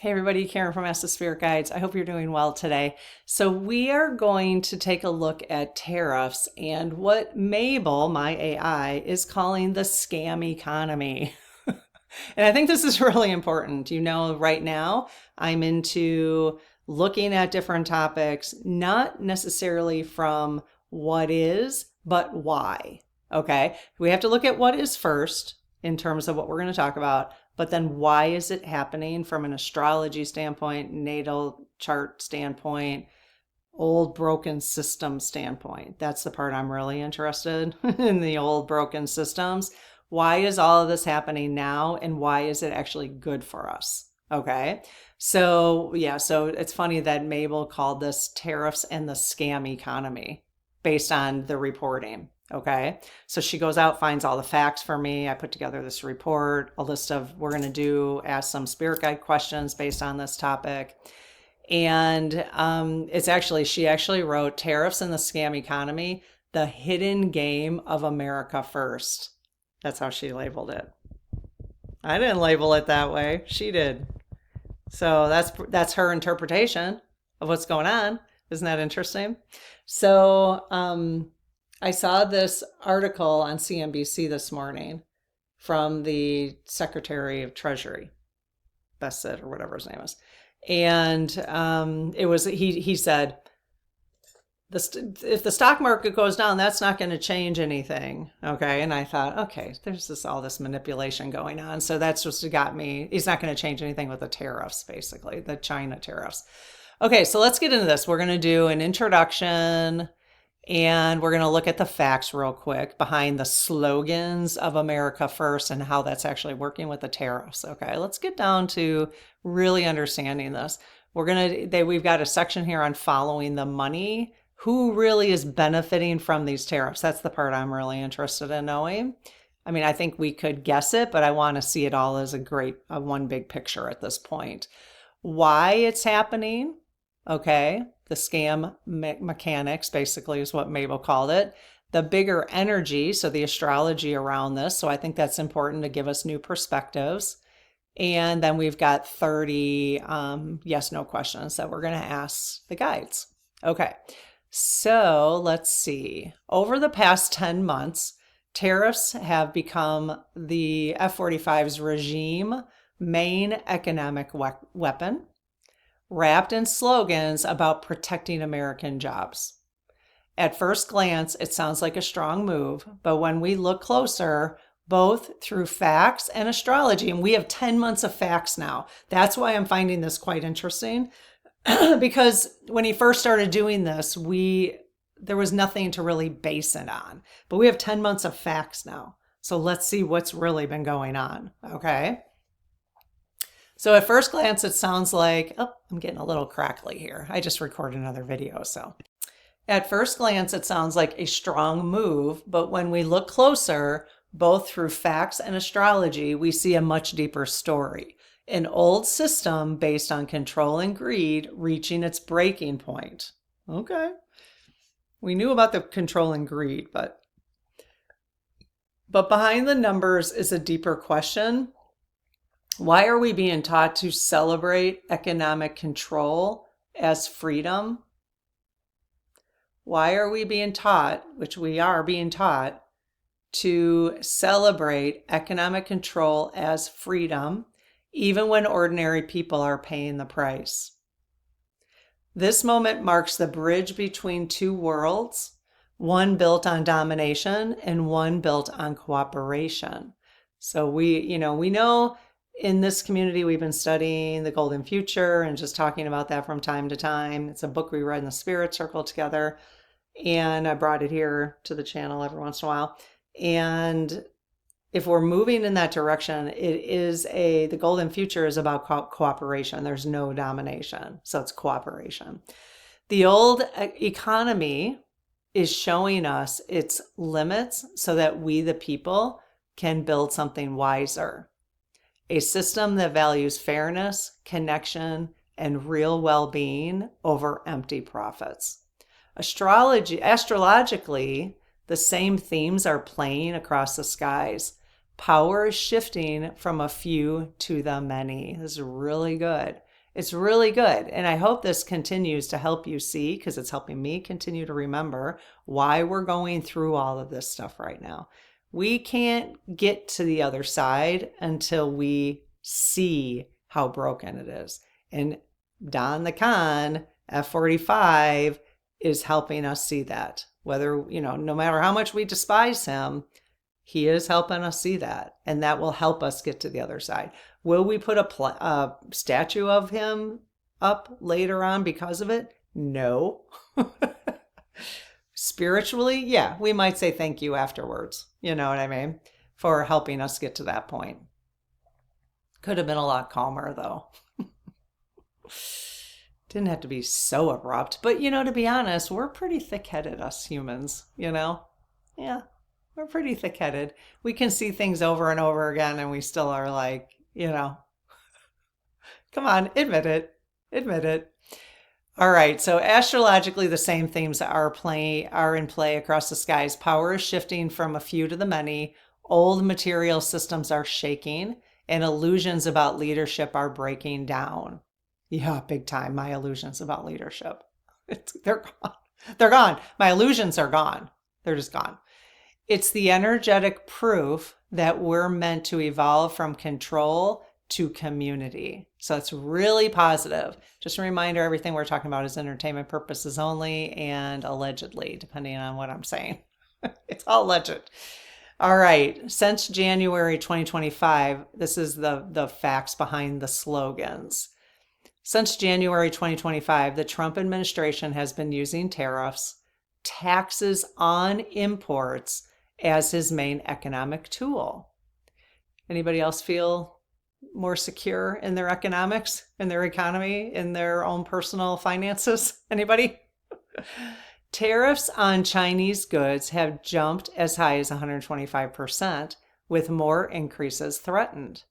Hey everybody, Karen from Ask the Spirit Guides. I hope you're doing well today. So we are going to take a look at tariffs and what Mabel, my AI, is calling the scam economy. And I think this is really important. You know, right now I'm into looking at different topics, not necessarily from what is, but why. Okay. We have to look at what is first in terms of what we're going to talk about, but then why is it happening from an astrology standpoint, natal chart standpoint, old broken system standpoint. That's the part I'm really interested in, the old broken systems. Why is all of this happening now and why is it actually good for us? Okay. So yeah, so it's funny that Mabel called this tariffs and the scam economy based on the reporting. Okay. So she goes out, finds all the facts for me. I put together this report, a list of we're going to ask some spirit guide questions based on this topic. And she actually wrote Tariffs and the Scam Economy, the hidden game of America first. That's how she labeled it. I didn't label it that way. She did. So that's her interpretation of what's going on. Isn't that interesting? So I saw this article on CNBC this morning from the Secretary of Treasury, Bassett or whatever his name is. And it was he said, if the stock market goes down, that's not going to change anything. Okay. And I thought, okay, there's all this manipulation going on. So that's just got me. He's not going to change anything with the tariffs, basically, the China tariffs. Okay. So let's get into this. We're going to do an introduction and we're going to look at the facts real quick behind the slogans of America First and how that's actually working with the tariffs. Okay. Let's get down to really understanding this. We've got a section here on following the money. Who really is benefiting from these tariffs? That's the part I'm really interested in knowing. I mean, I think we could guess it, but I want to see it all as a one big picture at this point. Why it's happening, okay? The scam mechanics basically is what Mabel called it. The bigger energy, so the astrology around this. So I think that's important to give us new perspectives. And then we've got 30 yes/no questions that we're going to ask the guides. Okay. So let's see. Over the past 10 months, tariffs have become the F-45's regime main economic weapon, wrapped in slogans about protecting American jobs. At first glance, it sounds like a strong move, but when we look closer, both through facts and astrology, and we have 10 months of facts now. That's why I'm finding this quite interesting. Because when he first started doing this, there was nothing to really base it on. But we have 10 months of facts now. So let's see what's really been going on. Okay. So at first glance, it sounds like, oh, I'm getting a little crackly here. I just recorded another video. So at first glance, it sounds like a strong move. But when we look closer, both through facts and astrology, we see a much deeper story. An old system based on control and greed reaching its breaking point. Okay. We knew about the control and greed, but behind the numbers is a deeper question. Why are we being taught to celebrate economic control as freedom? Why are we being taught, which we are being taught, to celebrate economic control as freedom, even when ordinary people are paying the price? This moment marks the bridge between two worlds, one built on domination and one built on cooperation. So we know in this community, we've been studying the golden future and just talking about that from time to time. It's a book we read in the Spirit Circle together, and I brought it here to the channel every once in a while. And if we're moving in that direction, the golden future is about cooperation. There's no domination. So it's cooperation. The old economy is showing us its limits so that we, the people, can build something wiser. A system that values fairness, connection, and real well-being over empty profits. Astrologically, the same themes are playing across the skies. Power is shifting from a few to the many. This is really good. It's really good. And I hope this continues to help you see, because it's helping me continue to remember why we're going through all of this stuff right now. We can't get to the other side until we see how broken it is. And Don the Con, F45, is helping us see that. Whether, no matter how much we despise him, he is helping us see that. And that will help us get to the other side. Will we put a statue of him up later on because of it? No. Spiritually, yeah, we might say thank you afterwards. You know what I mean? For helping us get to that point. Could have been a lot calmer, though. Didn't have to be so abrupt. But, to be honest, we're pretty thick-headed, us humans, Yeah, we're pretty thick-headed. We can see things over and over again, and we still are like, come on, admit it. Admit it. All right, so astrologically, the same themes are in play across the skies. Power is shifting from a few to the many. Old material systems are shaking, and illusions about leadership are breaking down. Yeah, big time. My illusions about leadership. They're gone. They're gone. My illusions are gone. They're just gone. It's the energetic proof that we're meant to evolve from control to community. So it's really positive. Just a reminder, everything we're talking about is entertainment purposes only and allegedly, depending on what I'm saying. It's all alleged. All right. Since January 2025, this is the facts behind the slogans. Since January 2025, the Trump administration has been using tariffs, taxes on imports, as his main economic tool. Anybody else feel more secure in their economics, in their economy, in their own personal finances? Anybody? Tariffs on Chinese goods have jumped as high as 125%, with more increases threatened.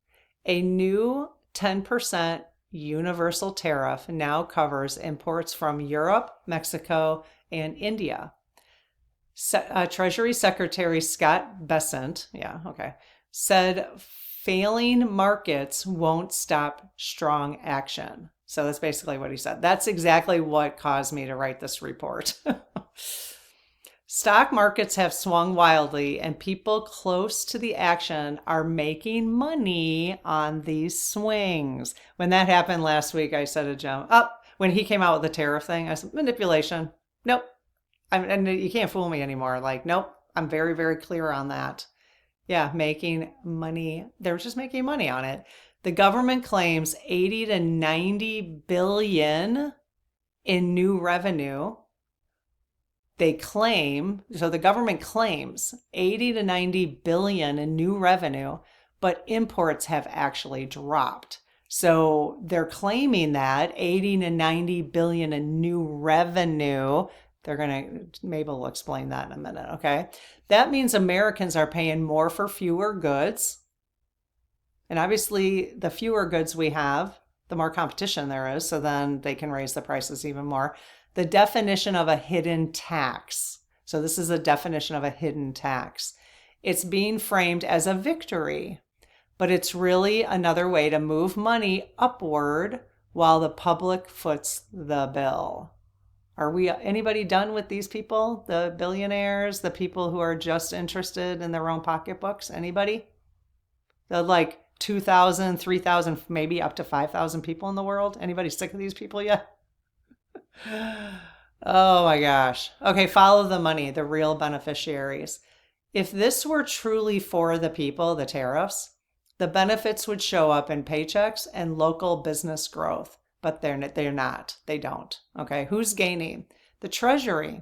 A new 10% universal tariff now covers imports from Europe, Mexico, and India. Treasury Secretary Scott Bessent, said failing markets won't stop strong action. So that's basically what he said. That's exactly what caused me to write this report. Stock markets have swung wildly, and people close to the action are making money on these swings. When that happened last week, I said to Jim, when he came out with the tariff thing, I said, manipulation. Nope. And you can't fool me anymore. Like, nope, I'm very, very clear on that. Yeah, making money. They're just making money on it. The government claims 80 to 90 billion in new revenue. The government claims 80 to 90 billion in new revenue, but imports have actually dropped. So they're claiming that 80 to 90 billion in new revenue. Mabel will explain that in a minute, okay? That means Americans are paying more for fewer goods. And obviously, the fewer goods we have, the more competition there is, so then they can raise the prices even more. The definition of a hidden tax. So this is a definition of a hidden tax. It's being framed as a victory, but it's really another way to move money upward while the public foots the bill. Are anybody done with these people? The billionaires, the people who are just interested in their own pocketbooks? Anybody? The 2,000, 3,000, maybe up to 5,000 people in the world? Anybody sick of these people yet? Oh my gosh. Okay, follow the money, the real beneficiaries. If this were truly for the people, the tariffs, the benefits would show up in paychecks and local business growth, but they're not. They don't. Okay, who's gaining? The Treasury,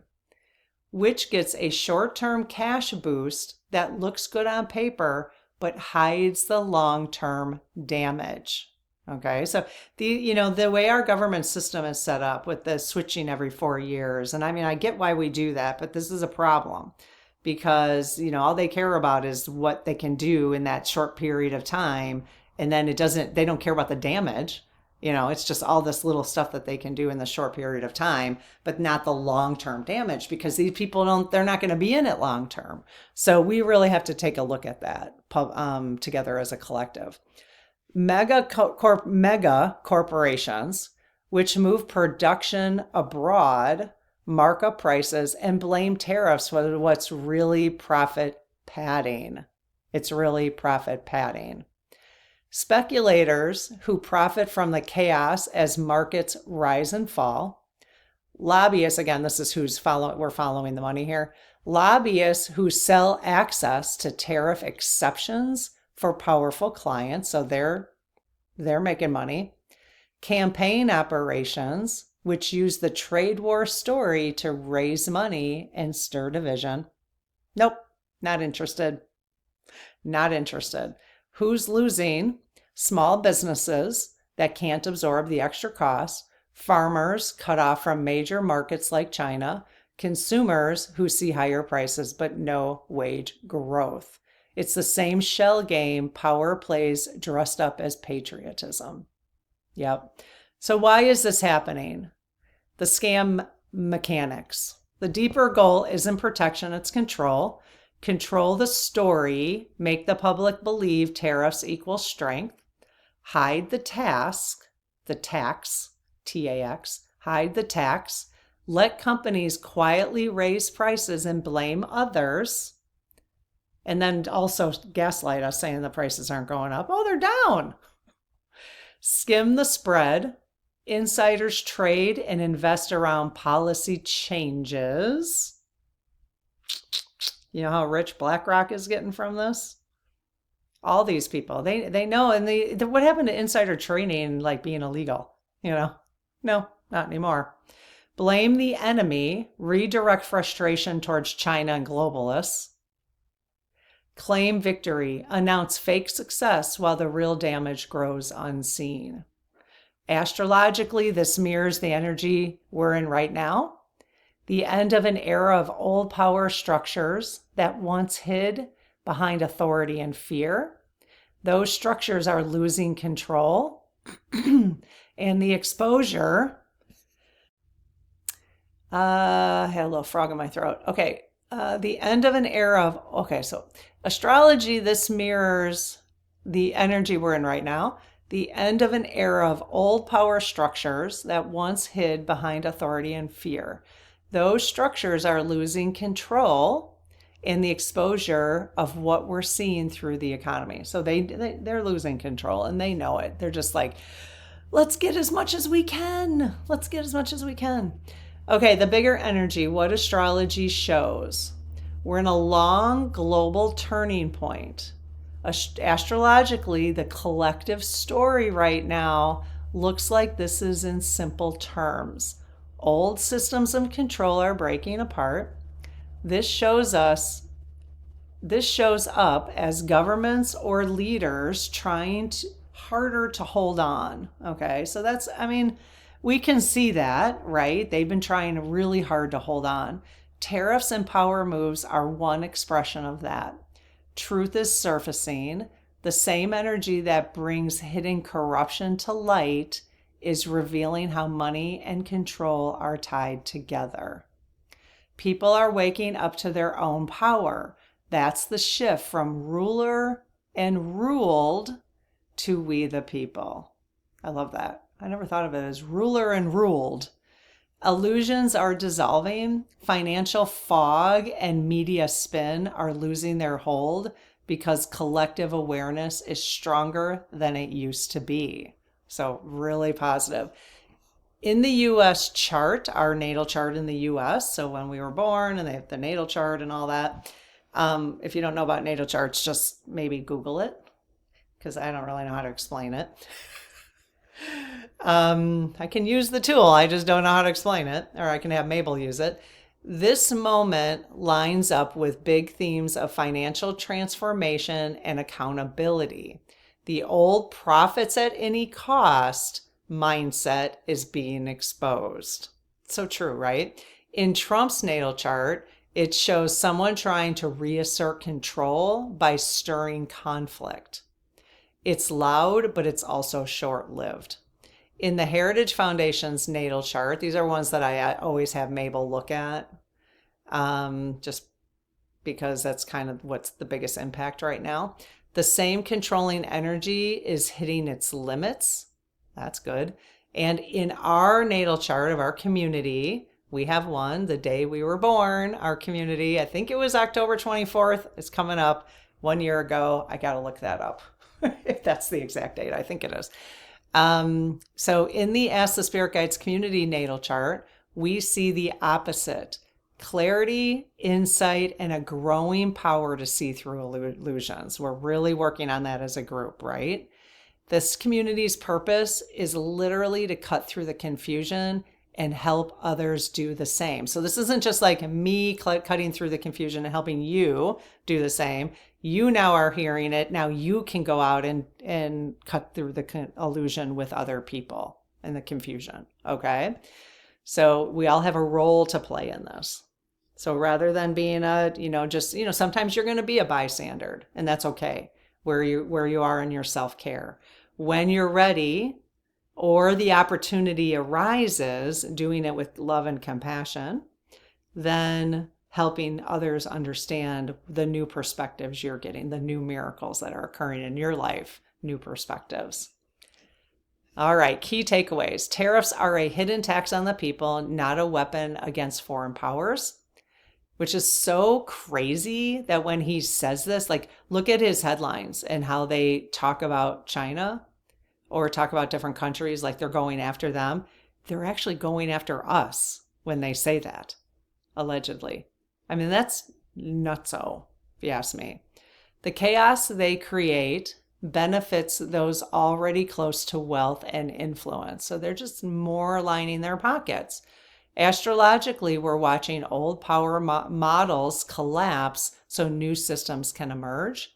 which gets a short-term cash boost that looks good on paper, but hides the long-term damage. Okay, so the way our government system is set up with the switching every 4 years, and I get why we do that, but this is a problem because, all they care about is what they can do in that short period of time. And then they don't care about the damage. It's just all this little stuff that they can do in the short period of time, but not the long-term damage because these people they're not going to be in it long-term. So we really have to take a look at that together as a collective. Mega corporations, which move production abroad, mark up prices, and blame tariffs for what's really profit padding. It's really profit padding. Speculators who profit from the chaos as markets rise and fall. Lobbyists, again, this is we're following the money here. Lobbyists who sell access to tariff exceptions for powerful clients, so they're making money. Campaign operations, which use the trade war story to raise money and stir division. Nope, not interested. Not interested. Who's losing? Small businesses that can't absorb the extra costs, farmers cut off from major markets like China, consumers who see higher prices but no wage growth. It's the same shell game power plays dressed up as patriotism. Yep. So why is this happening? The scam mechanics. The deeper goal isn't protection, it's control. Control the story, make the public believe tariffs equal strength, hide the tax, T-A-X, hide the tax, let companies quietly raise prices and blame others, and then also gaslight us saying the prices aren't going up. Oh, they're down. Skim the spread. Insiders trade and invest around policy changes. You know how rich BlackRock is getting from this? All these people, they know, and what happened to insider trading like being illegal? No, not anymore. Blame the enemy, redirect frustration towards China and globalists. Claim victory, announce fake success while the real damage grows unseen. Astrologically, this mirrors the energy we're in right now. The end of an era of old power structures that once hid behind authority and fear. Those structures are losing control. And the exposure, I had a little frog in my throat. Okay, the end of an era of, so astrology, this mirrors the energy we're in right now. The end of an era of old power structures that once hid behind authority and fear. Those structures are losing control in the exposure of what we're seeing through the economy. So they're losing control and they know it. They're just like, let's get as much as we can. Let's get as much as we can. Okay, the bigger energy, what astrology shows. We're in a long global turning point. Astrologically, the collective story right now looks like this is in simple terms. Old systems of control are breaking apart. This shows up as governments or leaders trying harder to hold on. Okay, so we can see that, right? They've been trying really hard to hold on. Tariffs and power moves are one expression of that. Truth is surfacing. The same energy that brings hidden corruption to light is revealing how money and control are tied together. People are waking up to their own power. That's the shift from ruler and ruled to we the people. I love that. I never thought of it as ruler and ruled. Illusions are dissolving. Financial fog and media spin are losing their hold because collective awareness is stronger than it used to be. So really positive. In the U.S. chart, our natal chart in the U.S., so when we were born and they have the natal chart and all that. If you don't know about natal charts, just maybe Google it because I don't really know how to explain it. I can use the tool, I just don't know how to explain it, or I can have Mabel use it. This moment lines up with big themes of financial transformation and accountability. The old profits at any cost mindset is being exposed. So true, right? In Trump's natal chart, it shows someone trying to reassert control by stirring conflict. It's loud, but it's also short-lived. In the Heritage Foundation's natal chart, these are ones that I always have Mabel look at, just because that's kind of what's the biggest impact right now. The same controlling energy is hitting its limits. That's good. And in our natal chart of our community, we have one, the day we were born, our community, I think it was October 24th. It's coming up 1 year ago. I got to look that up if that's the exact date. I think it is. So in the Ask the Spirit Guides community natal chart, we see the opposite. Clarity, insight, and a growing power to see through illusions. We're really working on that as a group, right? This community's purpose is literally to cut through the confusion and help others do the same. So this isn't just like me cutting through the confusion and helping you do the same. You now are hearing it. Now you can go out and cut through the illusion with other people and the confusion, okay? So we all have a role to play in this. So rather than being sometimes you're going to be a bystander, and that's okay, where you are in your self-care. When you're ready or the opportunity arises, doing it with love and compassion, then helping others understand the new perspectives you're getting, the new miracles that are occurring in your life, new perspectives. All right, key takeaways. Tariffs are a hidden tax on the people, not a weapon against foreign powers. Which is so crazy that when he says this, like, look at his headlines and how they talk about China or talk about different countries like they're going after them. They're actually going after us when they say that, allegedly. I mean, that's nutso, if you ask me. The chaos they create benefits those already close to wealth and influence. So they're just more lining their pockets. Astrologically, we're watching old power models collapse so new systems can emerge.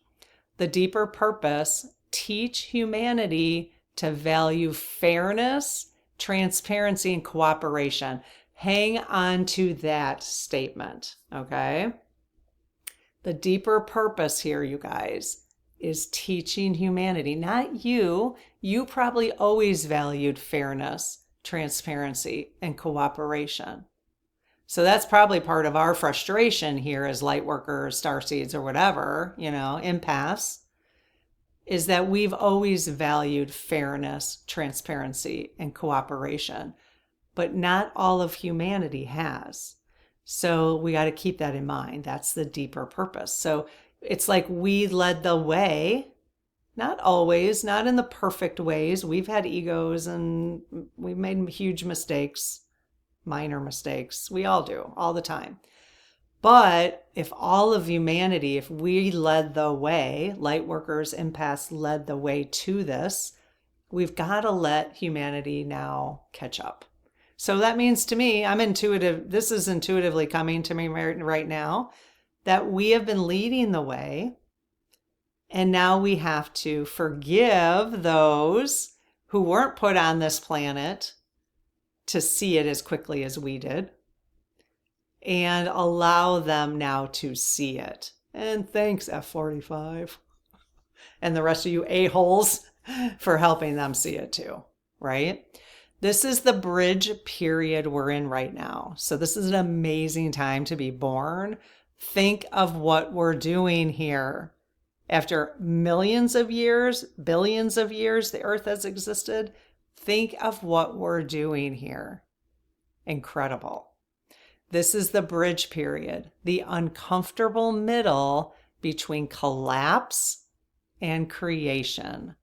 The deeper purpose, teach humanity to value fairness, transparency, and cooperation. Hang on to that statement, okay? The deeper purpose here, you guys, is teaching humanity, not you. You probably always valued fairness, transparency, and cooperation. So that's probably part of our frustration here as light workers, starseeds, or whatever, empaths, is that we've always valued fairness, transparency, and cooperation, but not all of humanity has. So we got to keep that in mind. That's the deeper purpose. So it's like we led the way. Not always, not in the perfect ways. We've had egos and we've made huge mistakes, minor mistakes. We all do, all the time. But if all of humanity, if we led the way, light workers, empaths led the way to this, we've got to let humanity now catch up. So that means to me, I'm intuitive. This is intuitively coming to me right now, that we have been leading the way. And now we have to forgive those who weren't put on this planet to see it as quickly as we did, and allow them now to see it. And thanks, F45, and the rest of you a-holes for helping them see it too, right? This is the bridge period we're in right now. So this is an amazing time to be born. Think of what we're doing here. After millions of years, billions of years, the earth has existed. Think of what we're doing here. Incredible. This is the bridge period, the uncomfortable middle between collapse and creation.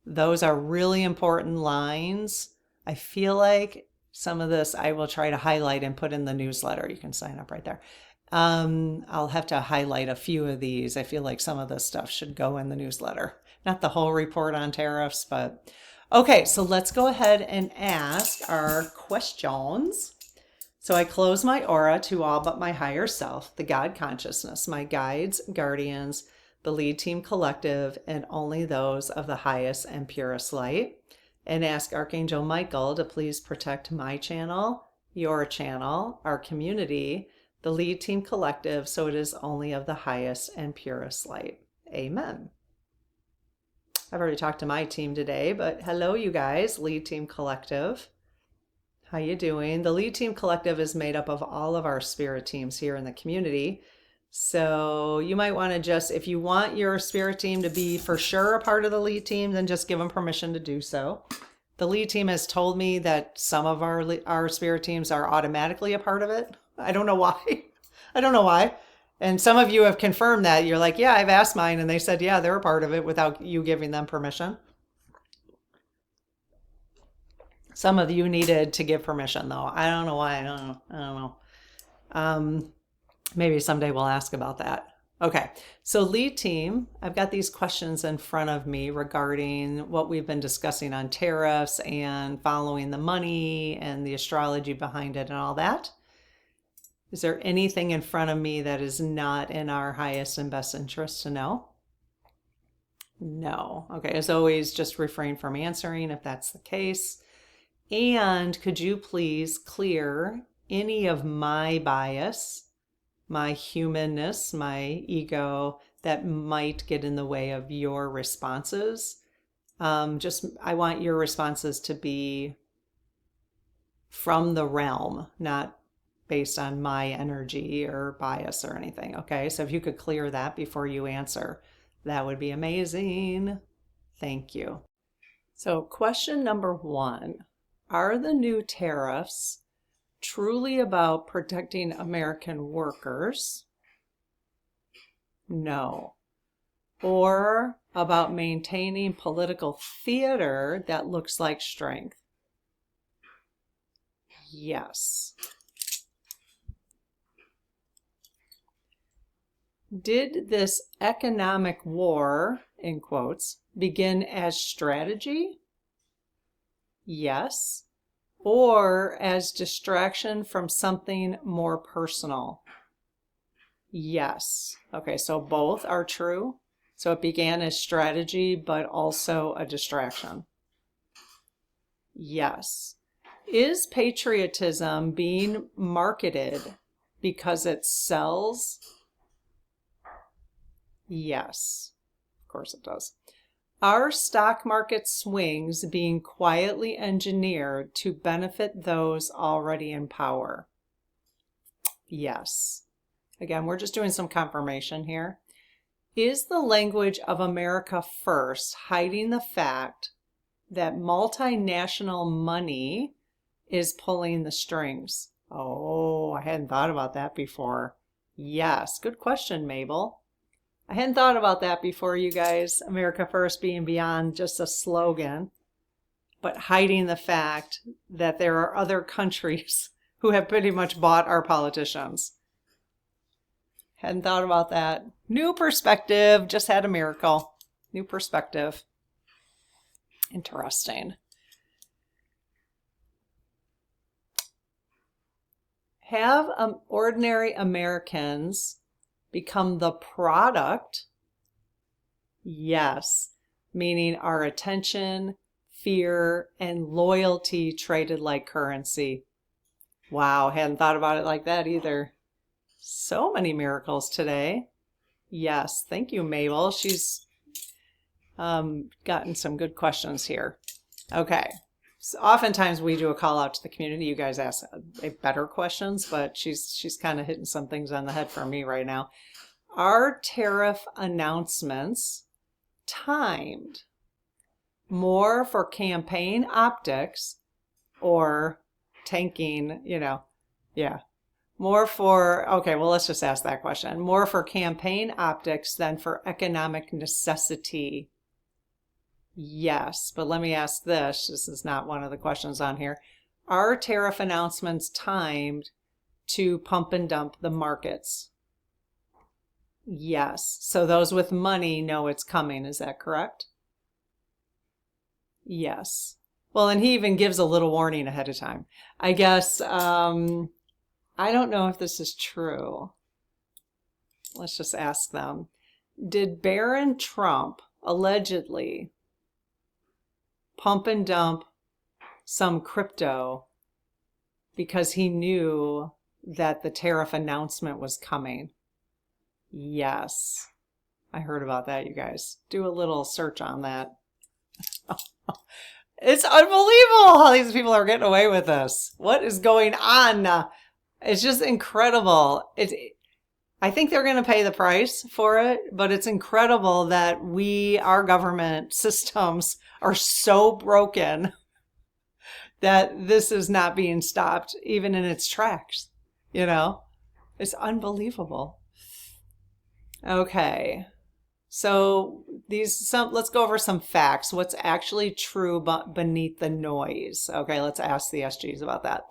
Those are really important lines. I feel like some of this I will try to highlight and put in the newsletter. You can sign up right there. I'll have to highlight a few of these. I feel like some of this stuff should go in the newsletter. Not the whole report on tariffs, but okay, so let's go ahead and ask our questions. So I close my aura to all but my higher self, the God consciousness, my guides, guardians, the lead team collective, and only those of the highest and purest light, and ask Archangel Michael to please protect my channel, your channel, our community, the lead team collective, so it is only of the highest and purest light. Amen. I've already talked to my team today, but hello, you guys, lead team collective. How you doing? The lead team collective is made up of all of our spirit teams here in the community. So you might want to just, if you want your spirit team to be for sure a part of the lead team, then just give them permission to do so. The lead team has told me that some of our spirit teams are automatically a part of it. I don't know why. I don't know why. And some of you have confirmed that. You're like, yeah, I've asked mine, and they said, yeah, they're a part of it without you giving them permission. Some of you needed to give permission, though. I don't know why. I don't know. Maybe someday we'll ask about that. Okay, so lead team, I've got these questions in front of me regarding what we've been discussing on tariffs and following the money and the astrology behind it and all that. Is there anything in front of me that is not in our highest and best interest to know? No. Okay, as always, just refrain from answering if that's the case. And could you please clear any of my bias, my humanness, my ego that might get in the way of your responses? I want your responses to be from the realm, not based on my energy or bias or anything. Okay, so if you could clear that before you answer, that would be amazing. Thank you. So question number 1, are the new tariffs truly about protecting American workers? No. Or about maintaining political theater that looks like strength? Yes. Did this economic war, in quotes, begin as strategy? Yes. Or as distraction from something more personal? Yes. Okay, so both are true. So it began as strategy, but also a distraction. Yes. Is patriotism being marketed because it sells? Yes, of course it does. Are stock market swings being quietly engineered to benefit those already in power? Yes. Again, we're just doing some confirmation here. Is the language of America First hiding the fact that multinational money is pulling the strings? Oh, I hadn't thought about that before. Yes, good question, Mabel. I hadn't thought about that before, you guys. America First being beyond just a slogan, but hiding the fact that there are other countries who have pretty much bought our politicians. Hadn't thought about that. New perspective. Just had a miracle. New perspective. Interesting. Have ordinary Americans become the product? Yes, meaning our attention, fear, and loyalty traded like currency. Wow, hadn't thought about it like that either. So many miracles today. Yes, thank you, Mabel. She's gotten some good questions here. Okay. So oftentimes we do a call out to the community. You guys ask better questions, but she's kind of hitting some things on the head for me right now. Are tariff announcements timed more for campaign optics or tanking, more for, okay, well, let's just ask that question. More for campaign optics than for economic necessity? Yes, but let me ask this. This is not one of the questions on here. Are tariff announcements timed to pump and dump the markets? Yes. So those with money know it's coming. Is that correct? Yes. Well, and he even gives a little warning ahead of time. I guess, I don't know if this is true. Let's just ask them. Did Baron Trump allegedly pump and dump some crypto because he knew that the tariff announcement was coming? Yes. I heard about that, you guys. Do a little search on that. It's unbelievable how these people are getting away with this. What is going on? It's just incredible. I think they're going to pay the price for it, but it's incredible that our government systems are so broken that this is not being stopped even in its tracks. You know, it's unbelievable. Okay. So let's go over some facts. What's actually true beneath the noise? Okay, let's ask the SGs about that.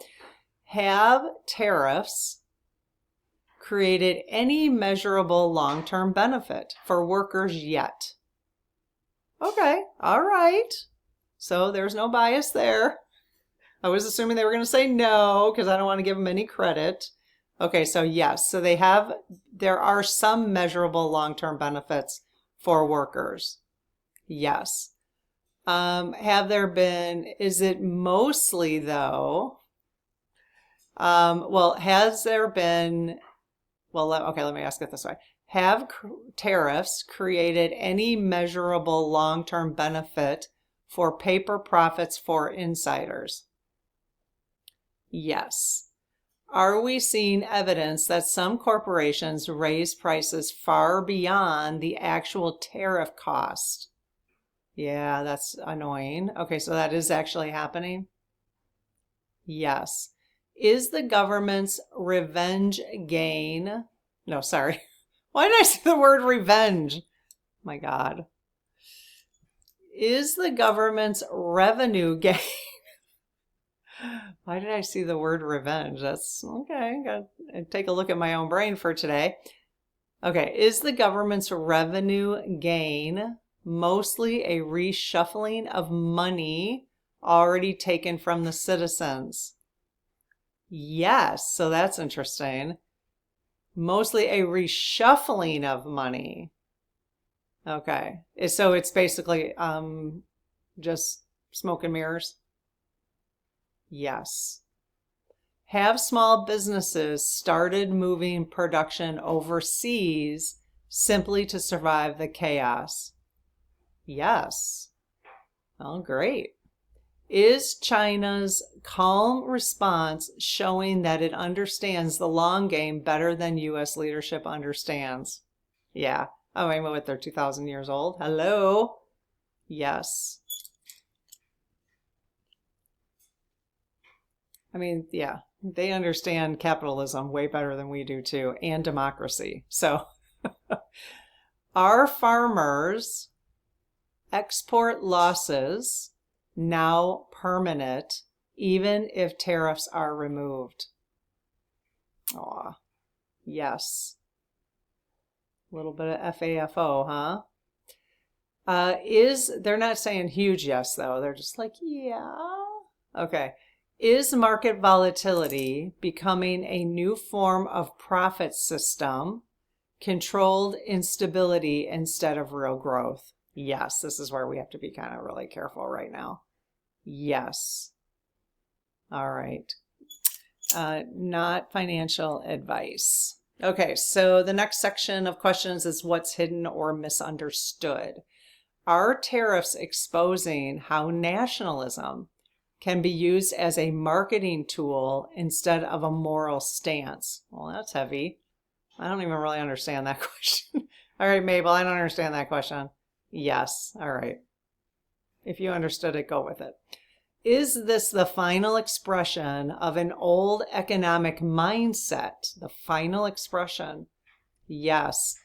Have tariffs created any measurable long-term benefit for workers yet? Okay, all right. So there's no bias there. I was assuming they were going to say no because I don't want to give them any credit. Okay, so yes. So there are some measurable long-term benefits for workers. Yes. Have there been, is it mostly though? Well, has there been, well, okay, let me ask it this way. Have tariffs created any measurable long-term benefit for paper profits for insiders? Yes. Are we seeing evidence that some corporations raise prices far beyond the actual tariff cost? Yeah, that's annoying. Okay, so that is actually happening? Yes. Is the government's revenge gain? No, sorry. Why did I say the word revenge? My God. Is the government's revenue gain? Why did I see the word revenge? That's okay. Gotta take a look at my own brain for today. Okay, is the government's revenue gain mostly a reshuffling of money already taken from the citizens? Yes, so that's interesting. Mostly a reshuffling of money. Okay, so it's basically just smoke and mirrors. Yes. Have small businesses started moving production overseas simply to survive the chaos? Yes. Oh, great. Is China's calm response showing that it understands the long game better than U.S. leadership understands? Yeah. Oh, I mean, what, they're 2,000 years old? Hello? Yes. I mean, yeah, they understand capitalism way better than we do too, and democracy. So are farmers' export losses now permanent, even if tariffs are removed? Aw, yes. A little bit of FAFO, huh? They're not saying huge yes, though. They're just like, yeah. Okay. Is market volatility becoming a new form of profit system, controlled instability instead of real growth? Yes, this is where we have to be kind of really careful right now. Yes. All right. Not financial advice. Okay, so the next section of questions is what's hidden or misunderstood. Are tariffs exposing how nationalism can be used as a marketing tool instead of a moral stance? Well, that's heavy. I don't even really understand that question. All right, Mabel, I don't understand that question. Yes, all right. If you understood it, go with it. Is this the final expression of an old economic mindset? The final expression? Yes.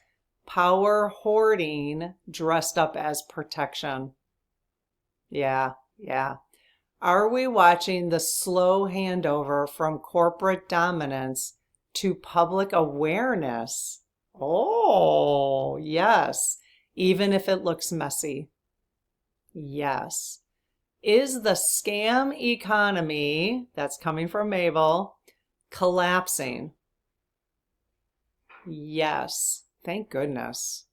Power hoarding dressed up as protection. Yeah. Are we watching the slow handover from corporate dominance to public awareness? Oh, yes. Even if it looks messy. Yes. Is the scam economy, that's coming from Mabel, collapsing? Yes. Thank goodness.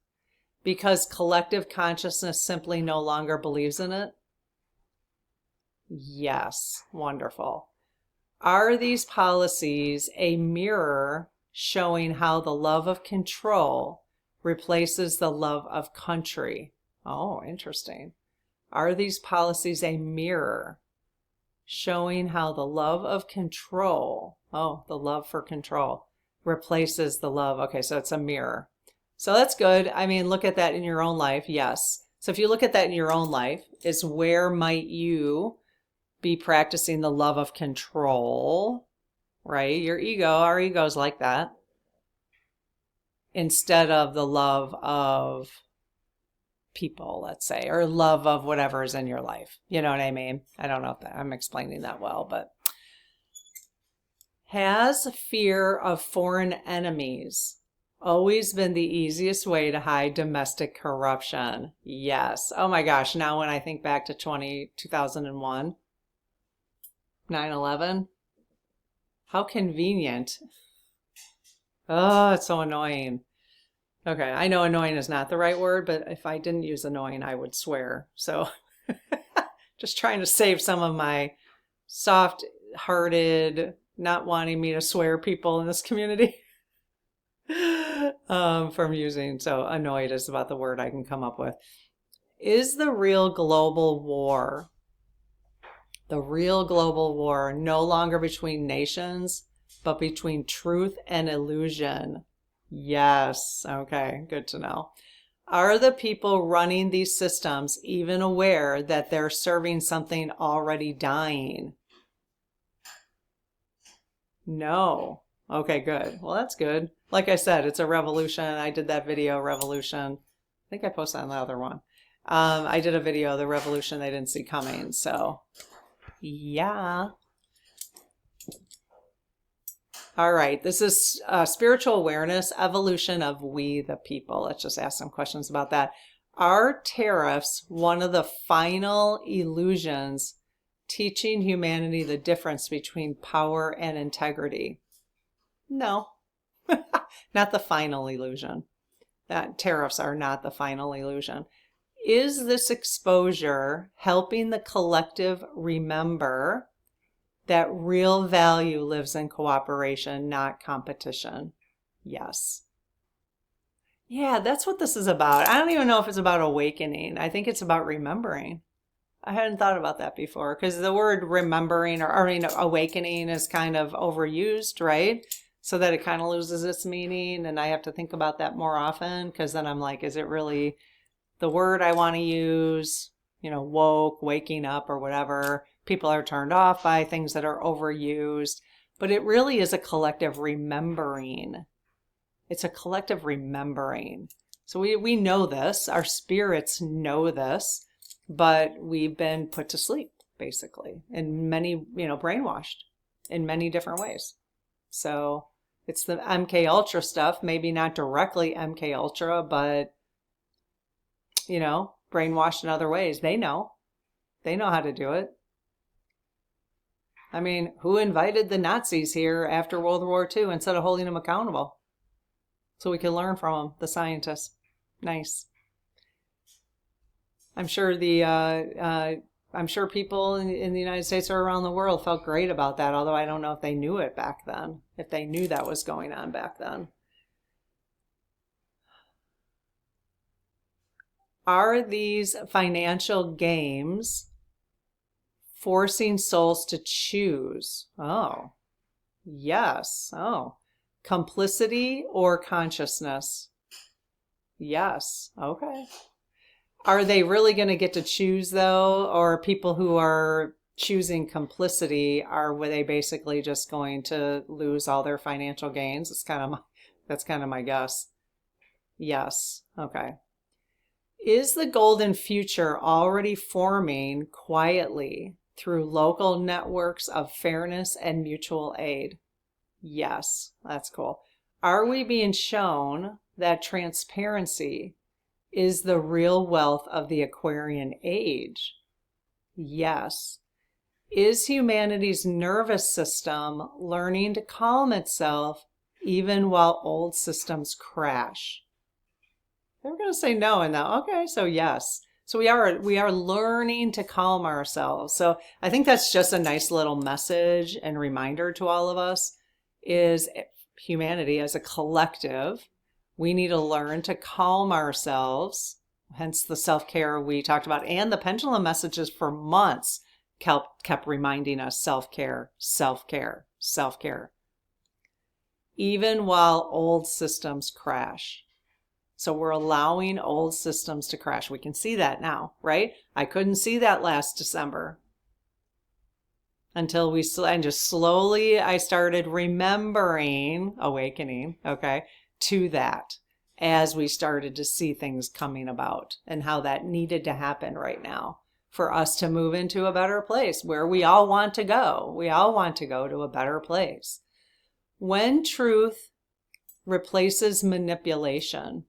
Because collective consciousness simply no longer believes in it? Yes. Wonderful. Are these policies a mirror showing how the love of control replaces the love of country? Oh, interesting. Are these policies a mirror showing how the love of control, the love for control, replaces the love. Okay, so it's a mirror. So that's good. I mean, look at that in your own life. Yes. So if you look at that in your own life, is where might you be practicing the love of control, right? Your ego, our ego's like that, instead of the love of people, let's say, or love of whatever is in your life. You know what I mean? I don't know if I'm explaining that well, but has fear of foreign enemies always been the easiest way to hide domestic corruption? Yes. Oh my gosh. Now when I think back to 2001, 9/11, how convenient. Oh, it's so annoying. Okay, I know annoying is not the right word, but if I didn't use annoying, I would swear. So just trying to save some of my soft-hearted, not wanting me to swear people in this community from using. So annoyed is about the word I can come up with. Is the real global war no longer between nations, but between truth and illusion? Yes. Okay, good to know. Are the people running these systems even aware that they're serving something already dying? No. Okay, good. Well, that's good. Like I said, it's a revolution. I did that video, Revolution. I think I posted on the other one. I did a video, the revolution they didn't see coming. So, yeah. All right, this is spiritual awareness, evolution of we the people. Let's just ask some questions about that. Are tariffs one of the final illusions teaching humanity the difference between power and integrity? No, not the final illusion. That tariffs are not the final illusion. Is this exposure helping the collective remember that real value lives in cooperation, not competition? Yes. Yeah, that's what this is about. I don't even know if it's about awakening. I think it's about remembering. I hadn't thought about that before because the word remembering or awakening is kind of overused, right? So that it kind of loses its meaning. And I have to think about that more often because then I'm like, is it really the word I want to use? Woke, waking up or whatever. People are turned off by things that are overused, but it really is a collective remembering. It's a collective remembering. So we know this, our spirits know this, but we've been put to sleep, basically, in many, brainwashed in many different ways. So it's the MK Ultra stuff, maybe not directly MK Ultra, but, brainwashed in other ways. They know how to do it. I mean, who invited the Nazis here after World War II instead of holding them accountable? So we can learn from them, the scientists. Nice. I'm sure people in the United States or around the world felt great about that, although I don't know if they knew it back then, if they knew that was going on back then. Are these financial games forcing souls to choose? Oh, yes. Oh, complicity or consciousness? Yes. Okay. Are they really going to get to choose though? Or people who are choosing complicity, are they basically just going to lose all their financial gains? That's kind of my guess. Yes. Okay. Is the golden future already forming quietly through local networks of fairness and mutual aid? Yes, that's cool. Are we being shown that transparency is the real wealth of the Aquarian age? Yes. Is humanity's nervous system learning to calm itself even while old systems crash? They were going to say no in that. Okay, so yes. So we are learning to calm ourselves. So I think that's just a nice little message and reminder to all of us, is humanity as a collective, we need to learn to calm ourselves. Hence the self-care we talked about, and the pendulum messages for months kept reminding us self-care, self-care, self-care. even while old systems crash. So we're allowing old systems to crash. We can see that now, right? I couldn't see that last December until and just slowly I started remembering, awakening, okay, to that as we started to see things coming about and how that needed to happen right now for us to move into a better place where we all want to go. We all want to go to a better place. When truth replaces manipulation,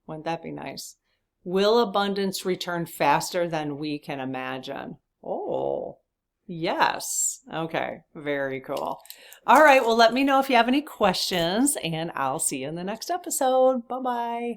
wouldn't that be nice? Will abundance return faster than we can imagine? Oh, yes. Okay, very cool. All right, well, let me know if you have any questions, and I'll see you in the next episode. Bye-bye.